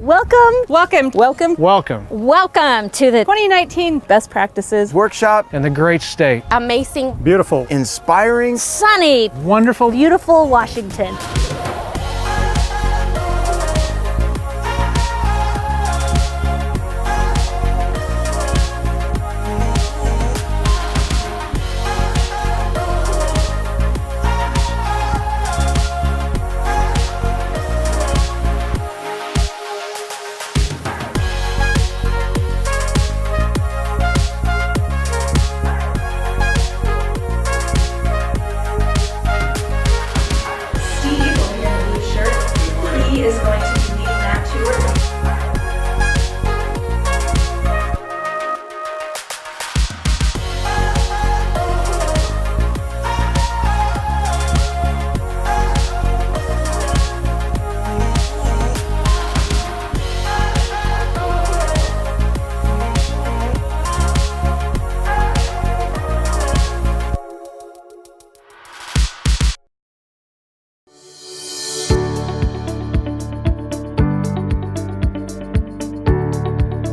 Welcome to the 2019 Best Practices Workshop in the great state. amazing, beautiful, inspiring, sunny, Wonderful. beautiful Washington. Is going to be leading that tour.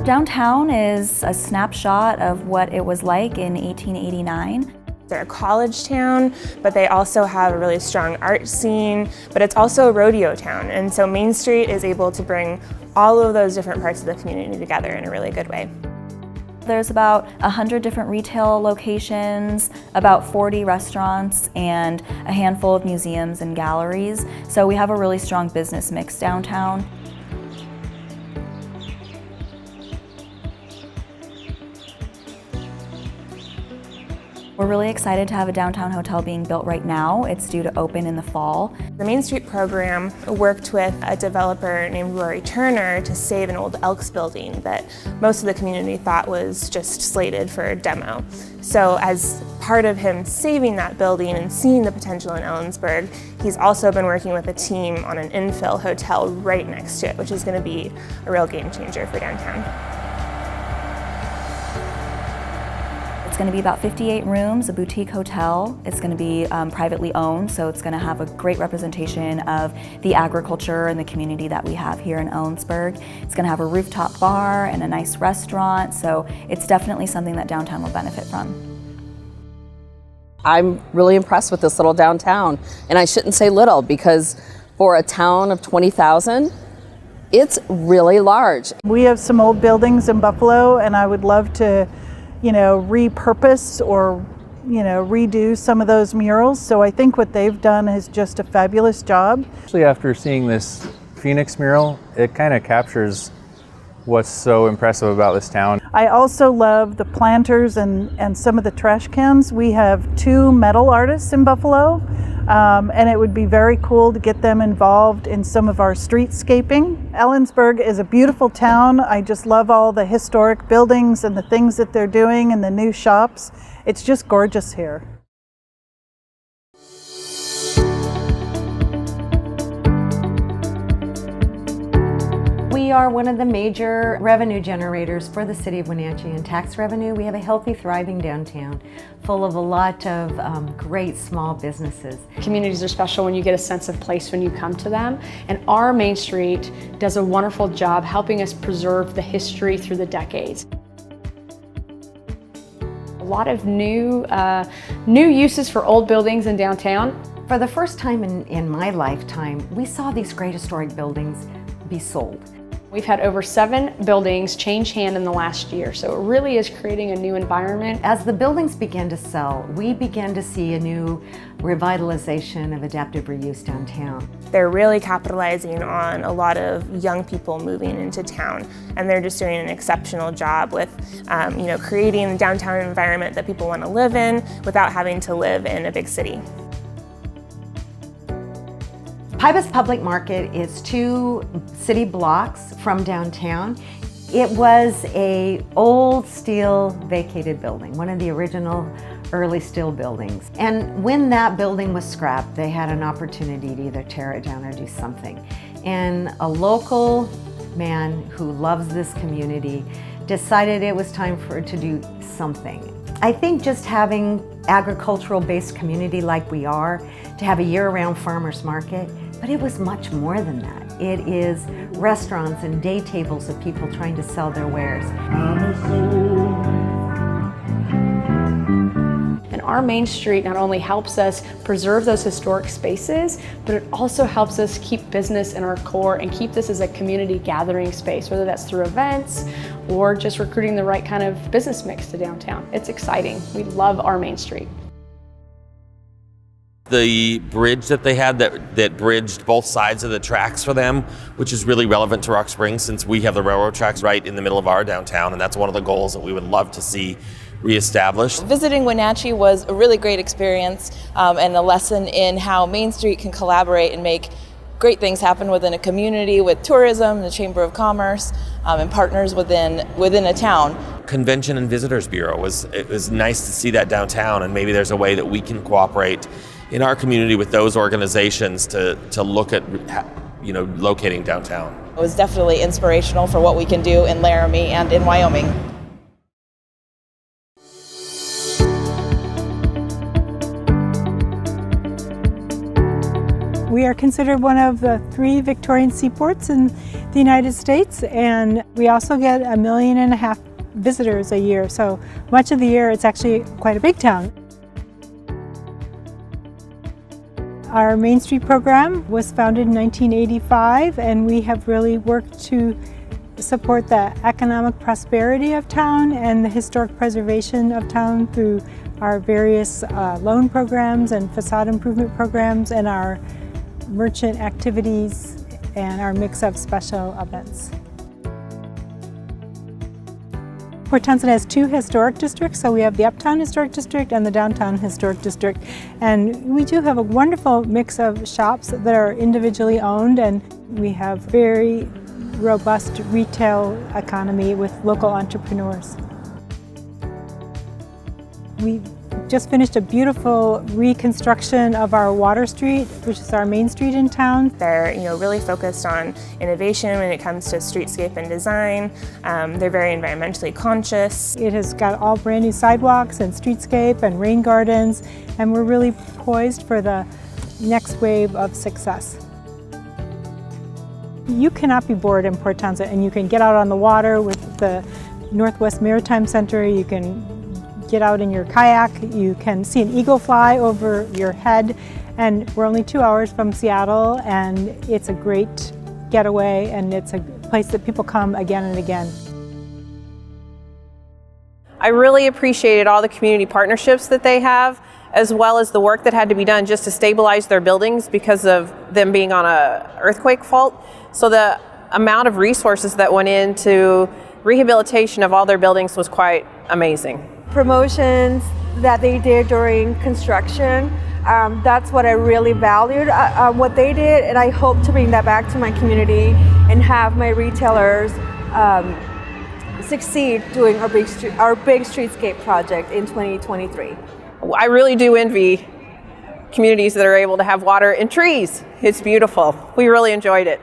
Downtown is a snapshot of what it was like in 1889. They're a college town, but they also have a really strong art scene, but it's also a rodeo town. And so Main Street is able to bring all of those different parts of the community together in a really good way. There's about 100 different retail locations, about 40 restaurants, and a handful of museums and galleries. So we have a really strong business mix downtown. We're really excited to have a downtown hotel being built right now. It's due to open in the fall. The Main Street program worked with a developer named Rory Turner to save an old Elks building that most of the community thought was just slated for a demo. So as part of him saving that building and seeing the potential in Ellensburg, he's also been working with a team on an infill hotel right next to it, which is going to be a real game changer for downtown. It's going to be about 58 rooms, a boutique hotel. It's going to be privately owned, so it's going to have a great representation of the agriculture and the community that we have here in Ellensburg. It's going to have a rooftop bar and a nice restaurant, so it's definitely something that downtown will benefit from. I'm really impressed with this little downtown, and I shouldn't say little because for a town of 20,000, it's really large. We have some old buildings in Buffalo, and I would love to repurpose or, redo some of those murals. So I think what they've done is just a fabulous job. Actually, after seeing this Phoenix mural, it kind of captures what's so impressive about this town. I also love the planters and some of the trash cans. We have 2 metal artists in Buffalo, and it would be very cool to get them involved in some of our streetscaping. Ellensburg is a beautiful town. I just love all the historic buildings and the things that they're doing and the new shops. It's just gorgeous here. We are one of the major revenue generators for the city of Wenatchee in tax revenue. We have a healthy, thriving downtown full of a lot of great small businesses. Communities are special when you get a sense of place when you come to them, and our Main Street does a wonderful job helping us preserve the history through the decades. A lot of new uses for old buildings in downtown. For the first time in my lifetime, we saw these great historic buildings be sold. We've had over 7 buildings change hand in the last year, so it really is creating a new environment. As the buildings began to sell, we began to see a new revitalization of adaptive reuse downtown. They're really capitalizing on a lot of young people moving into town, and they're just doing an exceptional job with creating a downtown environment that people want to live in without having to live in a big city. Pybus Public Market is 2 city blocks from downtown. It was an old steel vacated building, one of the original early steel buildings. And when that building was scrapped, they had an opportunity to either tear it down or do something. And a local man who loves this community decided it was time to do something. I think just having agricultural-based community like we are, to have a year-round farmers market, but it was much more than that. It is restaurants and day tables of people trying to sell their wares. And our Main Street not only helps us preserve those historic spaces, but it also helps us keep business in our core and keep this as a community gathering space, whether that's through events or just recruiting the right kind of business mix to downtown. It's exciting. We love our Main Street. The bridge that they had that bridged both sides of the tracks for them, which is really relevant to Rock Springs since we have the railroad tracks right in the middle of our downtown, and that's one of the goals that we would love to see reestablished. Visiting Wenatchee was a really great experience and a lesson in how Main Street can collaborate and make great things happen within a community with tourism, the Chamber of Commerce, and partners within a town. Convention and Visitors Bureau it was nice to see that downtown, and maybe there's a way that we can cooperate in our community with those organizations to look at locating downtown. It was definitely inspirational for what we can do in Laramie and in Wyoming. We are considered one of the 3 Victorian seaports in the United States, and we also get 1.5 million visitors a year. So much of the year it's actually quite a big town. Our Main Street program was founded in 1985, and we have really worked to support the economic prosperity of town and the historic preservation of town through our various loan programs and facade improvement programs and our merchant activities and our mix of special events. Port Townsend has 2 historic districts, so we have the Uptown Historic District and the Downtown Historic District. And we do have a wonderful mix of shops that are individually owned, and we have very robust retail economy with local entrepreneurs. We just finished a beautiful reconstruction of our Water Street, which is our main street in town. They're really focused on innovation when it comes to streetscape and design. They're very environmentally conscious. It has got all brand new sidewalks and streetscape and rain gardens, and we're really poised for the next wave of success. You cannot be bored in Port Townsend, and you can get out on the water with the Northwest Maritime Center. You can get out in your kayak, you can see an eagle fly over your head, and we're only 2 hours from Seattle, and it's a great getaway, and it's a place that people come again and again. I really appreciated all the community partnerships that they have, as well as the work that had to be done just to stabilize their buildings because of them being on an earthquake fault. So the amount of resources that went into rehabilitation of all their buildings was quite amazing. Promotions that they did during construction, that's what I really valued, what they did, and I hope to bring that back to my community and have my retailers succeed doing our big streetscape project in 2023. I really do envy communities that are able to have water and trees. It's beautiful. We really enjoyed it.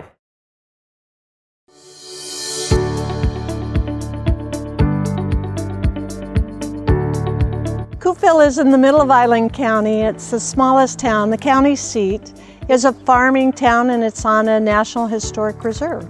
Coupeville is in the middle of Island County. It's the smallest town. The county seat is a farming town, and it's on a National Historic Reserve.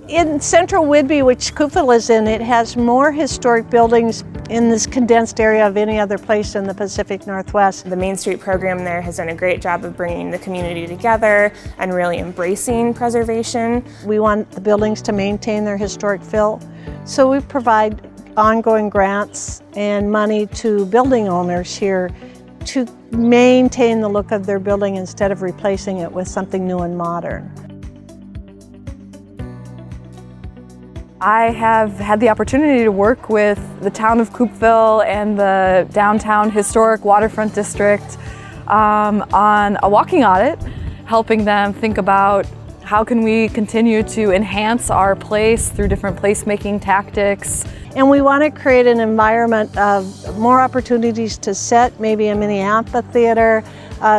In central Whidbey, which Coupeville is in, it has more historic buildings in this condensed area of any other place in the Pacific Northwest. The Main Street program there has done a great job of bringing the community together and really embracing preservation. We want the buildings to maintain their historic feel, so we provide ongoing grants and money to building owners here to maintain the look of their building instead of replacing it with something new and modern. I have had the opportunity to work with the town of Coupeville and the downtown historic waterfront district on a walking audit, helping them think about how can we continue to enhance our place through different placemaking tactics. And we want to create an environment of more opportunities to sit, maybe a mini amphitheater,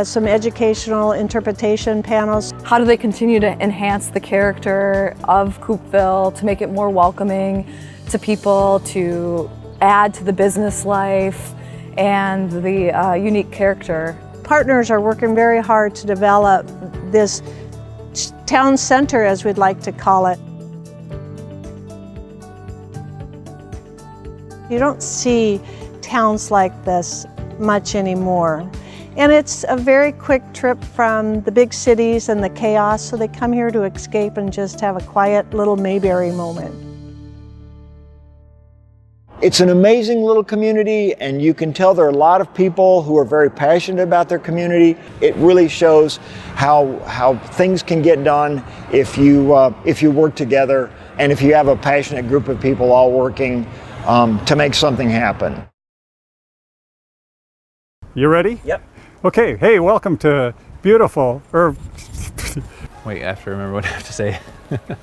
some educational interpretation panels. How do they continue to enhance the character of Coupeville, to make it more welcoming to people, to add to the business life and the unique character partners are working very hard to develop this town center, as we'd like to call it. You don't see towns like this much anymore. And it's a very quick trip from the big cities and the chaos, so they come here to escape and just have a quiet little Mayberry moment. It's an amazing little community, and you can tell there are a lot of people who are very passionate about their community. It really shows how things can get done if you work together, and if you have a passionate group of people all working to make something happen. You ready? Yep. Okay, hey, welcome to beautiful, Wait, I have to remember what I have to say. The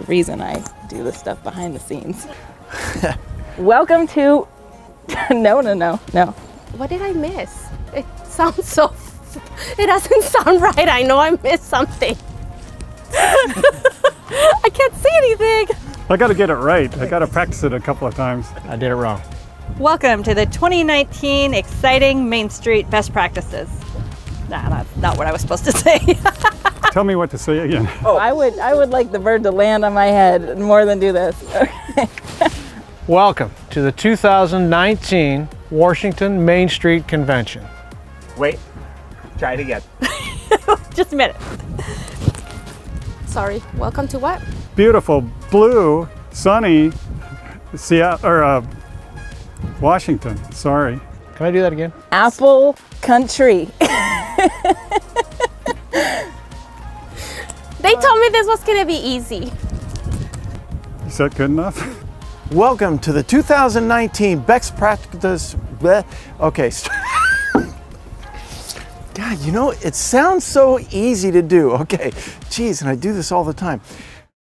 reason I do this stuff behind the scenes. Welcome to, no. What did I miss? It sounds so, it doesn't sound right. I know I missed something. I can't see anything. I gotta get it right. I gotta practice it a couple of times. I did it wrong. Welcome to the 2019 Exciting Main Street Best Practices. Nah, that's not what I was supposed to say. Tell me what to say again. Oh, I would like the bird to land on my head more than do this. Okay. Welcome to the 2019 Washington Main Street Convention. Wait, try it again. Just a minute. Sorry, welcome to what? Beautiful, blue, sunny, Washington, sorry. Can I do that again? Apple Country. They told me this was gonna be easy. Is that good enough? Welcome to the 2019 Best Practices. Okay. God, you know, it sounds so easy to do. Okay, geez, and I do this all the time.